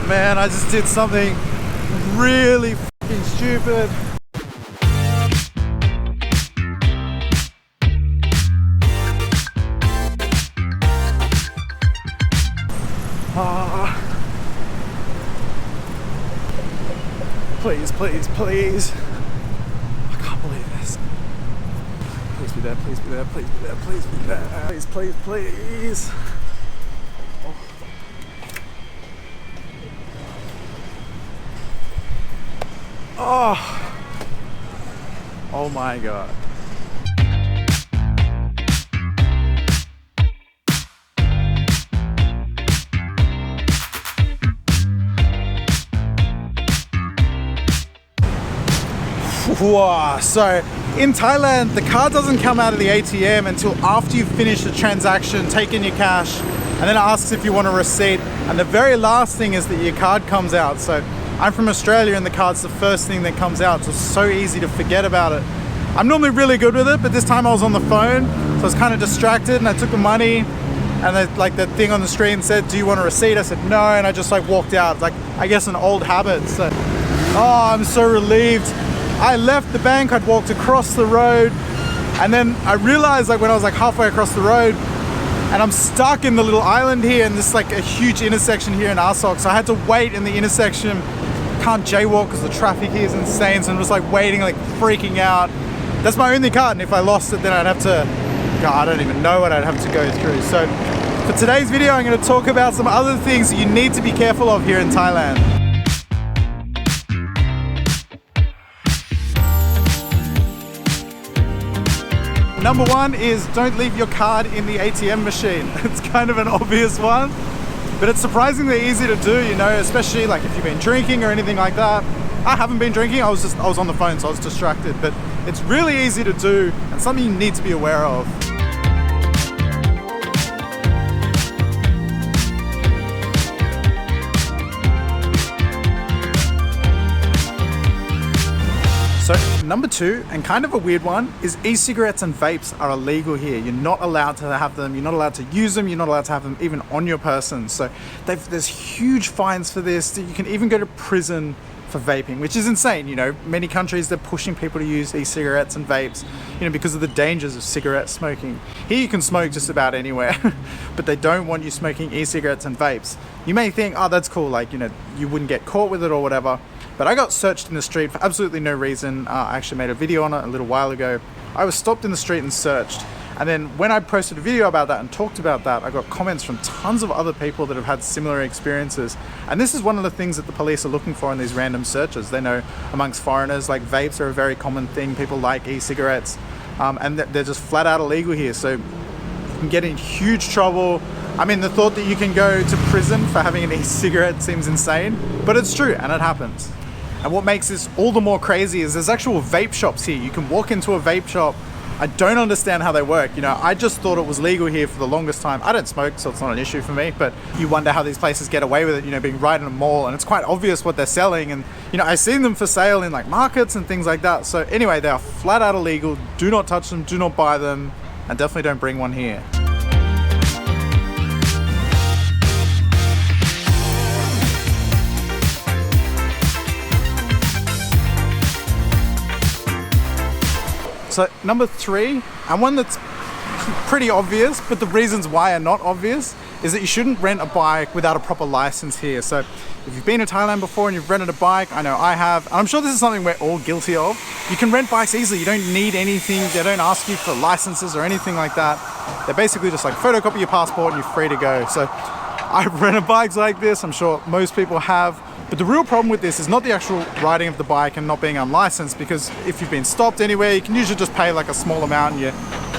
man, I just did something really fucking stupid. Please, please, please. I can't believe this. Please be there, please be there, please be there, please be there. Please, please, please. Oh. Oh my God. Wow. So in Thailand, the card doesn't come out of the ATM until after you've finished the transaction, taken your cash, and then it asks if you want a receipt. And the very last thing is that your card comes out. So I'm from Australia and the card's the first thing that comes out. So it's so easy to forget about it. I'm normally really good with it, but this time I was on the phone, so I was kind of distracted and I took the money and the thing on the screen said, do you want a receipt? I said no, and I just walked out. It's I guess an old habit. So, oh, I'm so relieved. I left the bank, I'd walked across the road, and then I realized when I was halfway across the road, and I'm stuck in the little island here, and this a huge intersection here in Osaka, so I had to wait in the intersection. Can't jaywalk because the traffic here is insane, so I'm just waiting, freaking out. That's my only card, and if I lost it, then I'd have to, God, I don't even know what I'd have to go through. So for today's video, I'm going to talk about some other things that you need to be careful of here in Thailand. Number one is don't leave your card in the ATM machine. It's kind of an obvious one, but it's surprisingly easy to do, especially if you've been drinking or anything like that. I haven't been drinking, I was on the phone, so I was distracted, but it's really easy to do and something you need to be aware of. So number two, and kind of a weird one, is e-cigarettes and vapes are illegal here. You're not allowed to have them, you're not allowed to use them, you're not allowed to have them even on your person. So there's huge fines for this. You can even go to prison for vaping, which is insane. Many countries, they're pushing people to use e-cigarettes and vapes, because of the dangers of cigarette smoking. Here you can smoke just about anywhere, but they don't want you smoking e-cigarettes and vapes. You may think, oh, that's cool, you wouldn't get caught with it or whatever. But I got searched in the street for absolutely no reason. I actually made a video on it a little while ago. I was stopped in the street and searched. And then when I posted a video about that and talked about that, I got comments from tons of other people that have had similar experiences. And this is one of the things that the police are looking for in these random searches. They know amongst foreigners, vapes are a very common thing. People like e-cigarettes, and they're just flat out illegal here. So you can get in huge trouble. I mean, the thought that you can go to prison for having an e-cigarette seems insane, but it's true and it happens. And what makes this all the more crazy is there's actual vape shops here. You can walk into a vape shop. I don't understand how they work. I just thought it was legal here for the longest time. I don't smoke, so it's not an issue for me, but you wonder how these places get away with it, being right in a mall, and it's quite obvious what they're selling. And, I've seen them for sale in markets and things like that. So anyway, they are flat out illegal. Do not touch them, do not buy them, and definitely don't bring one here. So number three, and one that's pretty obvious, but the reasons why are not obvious, is that you shouldn't rent a bike without a proper license here. So if you've been to Thailand before and you've rented a bike, I know I have, and I'm sure this is something we're all guilty of, you can rent bikes easily. You don't need anything. They don't ask you for licenses or anything like that. They're basically just photocopy your passport and you're free to go. So I've rented bikes like this. I'm sure most people have. But the real problem with this is not the actual riding of the bike and not being unlicensed, because if you've been stopped anywhere, you can usually just pay a small amount and you're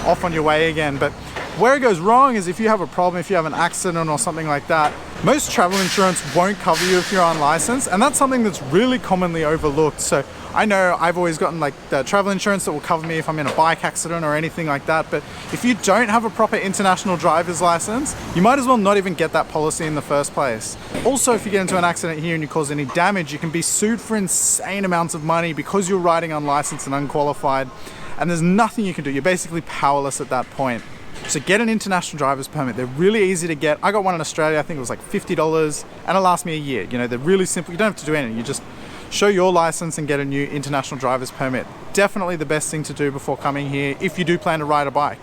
off on your way again. But where it goes wrong is if you have a problem, if you have an accident or something like that, most travel insurance won't cover you if you're unlicensed, and that's something that's really commonly overlooked. So I know I've always gotten the travel insurance that will cover me if I'm in a bike accident or anything like that, but if you don't have a proper international driver's license, you might as well not even get that policy in the first place. Also, if you get into an accident here and you cause any damage, you can be sued for insane amounts of money because you're riding unlicensed and unqualified, and there's nothing you can do. You're basically powerless at that point. So get an international driver's permit. They're really easy to get. I got one in Australia, I think it was like $50, and it lasts me a year. You know, they're really simple. You don't have to do anything. You just show your license and get a new international driver's permit. Definitely the best thing to do before coming here if you do plan to ride a bike.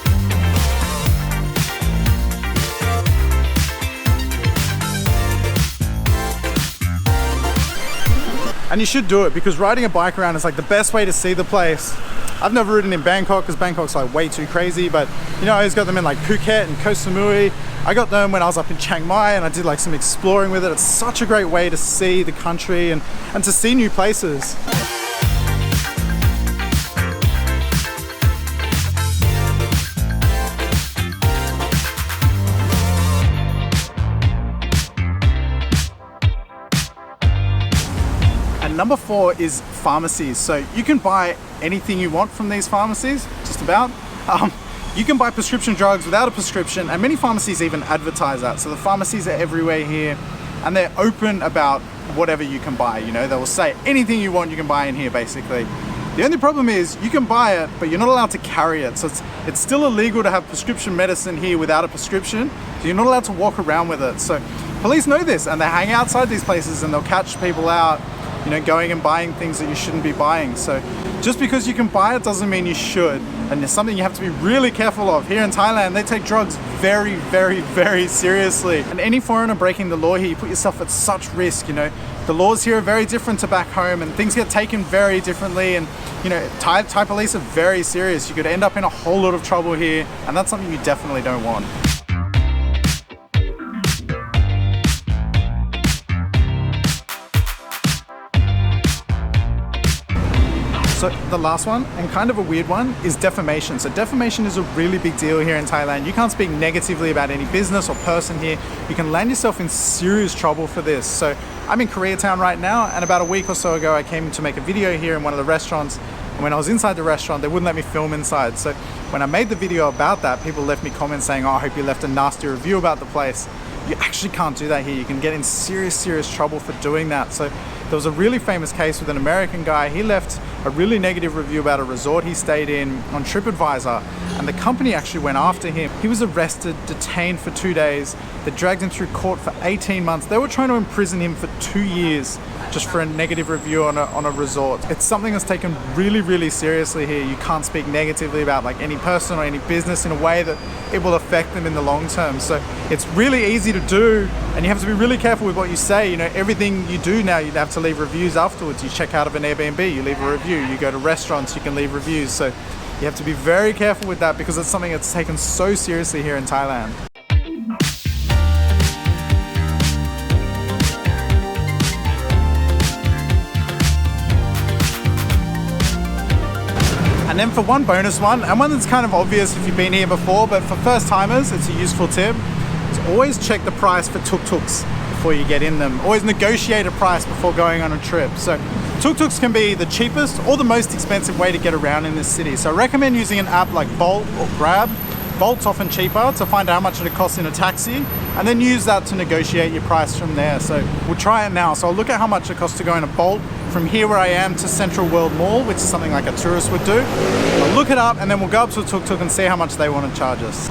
And you should do it because riding a bike around is like the best way to see the place. I've never ridden in Bangkok because Bangkok's like way too crazy, but you know, I always got them in like Phuket and Koh Samui. I got them when I was up in Chiang Mai and I did like some exploring with it. It's such a great way to see the country and to see new places. Number 4 is pharmacies. So you can buy anything you want from these pharmacies, just about. You can buy prescription drugs without a prescription, and many pharmacies even advertise that. So the pharmacies are everywhere here, and they're open about whatever you can buy. You know, they will say anything you want you can buy in here, basically. The only problem is you can buy it, but you're not allowed to carry it. So it's still illegal to have prescription medicine here without a prescription. So you're not allowed to walk around with it. So police know this, and they hang outside these places, and they'll catch people out, you know, going and buying things that you shouldn't be buying. So just because you can buy it doesn't mean you should. And it's something you have to be really careful of. Here in Thailand, they take drugs very, very, very seriously. And any foreigner breaking the law here, you put yourself at such risk, you know. The laws here are very different to back home and things get taken very differently. And, you know, Thai police are very serious. You could end up in a whole lot of trouble here. And that's something you definitely don't want. So the last one, and kind of a weird one, is defamation. So defamation is a really big deal here in Thailand. You can't speak negatively about any business or person here. You can land yourself in serious trouble for this. So I'm in Koreatown right now, and about a week or so ago, I came to make a video here in one of the restaurants. And when I was inside the restaurant, they wouldn't let me film inside. So when I made the video about that, people left me comments saying, oh, I hope you left a nasty review about the place. You actually can't do that here. You can get in serious, serious trouble for doing that. So there was a really famous case with an American guy. He left a really negative review about a resort he stayed in on TripAdvisor, and the company actually went after him. He was arrested, detained for 2 days. They dragged him through court for 18 months. They were trying to imprison him for 2 years just for a negative review on a resort. It's something that's taken really, really seriously here. You can't speak negatively about like any person or any business in a way that it will affect them in the long term. So it's really easy to do, and you have to be really careful with what you say. You know, everything you do now, you have to leave reviews afterwards. You check out of an Airbnb, you leave a review. You go to restaurants, you can leave reviews. So you have to be very careful with that because it's something that's taken so seriously here in Thailand. And then for one bonus one, and one that's kind of obvious if you've been here before, but for first timers, it's a useful tip, is always check the price for tuk-tuks before you get in them. Always negotiate a price before going on a trip. So tuk-tuks can be the cheapest or the most expensive way to get around in this city. So I recommend using an app like Bolt or Grab. Bolt's often cheaper to find out how much it costs in a taxi, and then use that to negotiate your price from there. So we'll try it now. So I'll look at how much it costs to go in a Bolt from here where I am to Central World Mall, which is something like a tourist would do. I'll look it up and then we'll go up to a tuk-tuk and see how much they want to charge us.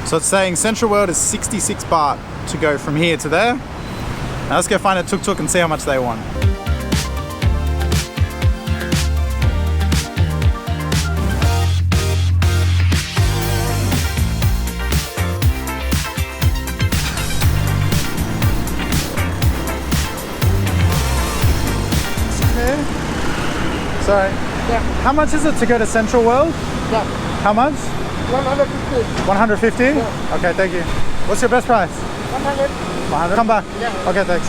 So it's saying Central World is 66 baht to go from here to there. Now let's go find a tuk-tuk and see how much they want. Sorry. Yeah. How much is it to go to Central World? Yeah. How much? 150. 150? Yeah. Okay, thank you. What's your best price? 100. 100. Come back. Yeah. Okay, thanks.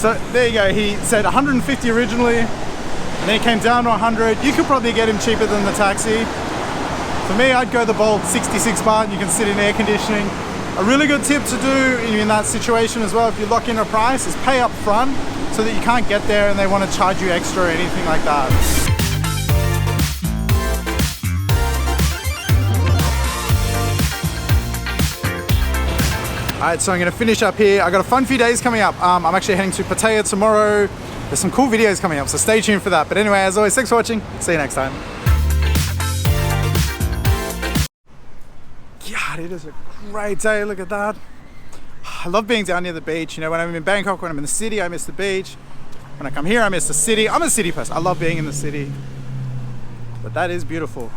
So there you go. He said 150 originally, and then he came down to 100. You could probably get him cheaper than the taxi. For me, I'd go the Bolt, 66 baht. You can sit in air conditioning. A really good tip to do in that situation as well, if you lock in a price, is pay up front so that you can't get there and they want to charge you extra or anything like that. Alright, so I'm gonna finish up here. I got a fun few days coming up. I'm actually heading to Pattaya tomorrow. There's some cool videos coming up, so stay tuned for that. But anyway, as always, thanks for watching. See you next time. God, it is a great day. Look at that. I love being down near the beach. You know, when I'm in Bangkok, when I'm in the city, I miss the beach. When I come here, I miss the city. I'm a city person. I love being in the city. But that is beautiful.